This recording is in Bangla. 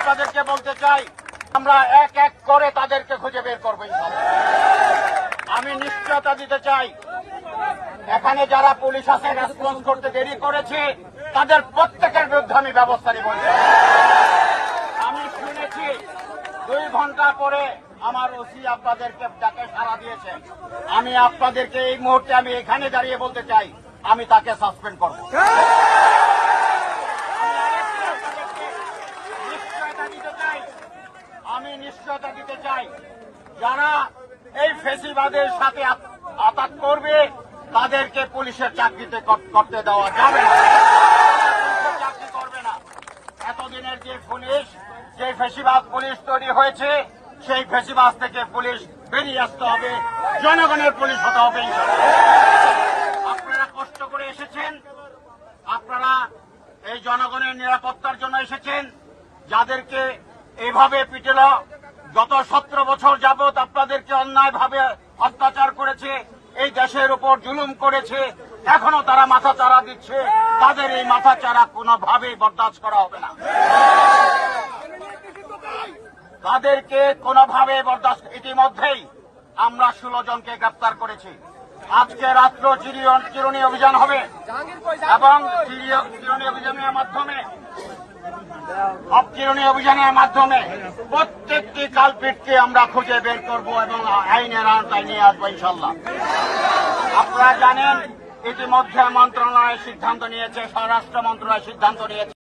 আপনাদেরকে বলতে চাই, আমরা এক এক করে তাদেরকে খুঁজে বের করবো ইনশাআল্লাহ। আমি নিশ্চয়তা দিতে চাই, এখানে যারা পুলিশ আছে রেসপন্স করতে দেরি করেছে তাদের প্রত্যেকের বিরুদ্ধে আমি ব্যবস্থা নিব। আমি শুনেছি 2 ঘন্টা পরে আমার ওসি আপনাদেরকে ডাকে সাড়া দিয়েছেন। আমি আপনাদেরকে এই মুহূর্তে আমি এখানে দাঁড়িয়ে বলতে চাই, আমি তাকে সাসপেন্ড করব। আমি নিশ্চয়তা দিতে চাই, যারা এই ফেসিবাদের সাথে আঘাত করবে তাদেরকে পুলিশের চাকরিতে করতে দেওয়া যাবে না, চাকরি করবে না। এতদিনের যে পুলিশ, যে ফেসিবাদ পুলিশ তৈরি হয়েছে, সেই ফেসিবাদ থেকে পুলিশ বেরিয়ে আসতে হবে, জনগণের পুলিশ হতে হবে। আপনারা কষ্ট করে এসেছেন, আপনারা এই জনগণের নিরাপত্তার জন্য এসেছেন। যাদেরকে এইভাবে পিটেল, গত 17 বছর যাবৎ আপনাদেরকে অন্যায়ভাবে অত্যাচার করেছে, এই দেশের উপর জুলুম করেছে, এখনো তারা মাথা চারা দিচ্ছে। তাদের এই মাথা চারা কোনোভাবেই বরদাস্ত করা হবে না, তাদেরকে কোনোভাবে বরদাস্ত। ইতিমধ্যেই আমরা 16 জনকে গ্রেপ্তার করেছি। আজকে রাত্র চিরুনি অভিযান হবে এবং চিরুনি অভিযানের মাধ্যমে প্রত্যেকটি কালপিটকে আমরা খুঁজে বের করব এবং আইনের আওতায় নিয়ে আসবো ইনশাল্লাহ। আপনারা জানেন, ইতিমধ্যে মন্ত্রণালয় সিদ্ধান্ত নিয়েছে, স্বরাষ্ট্র মন্ত্রণালয় সিদ্ধান্ত নিয়েছে।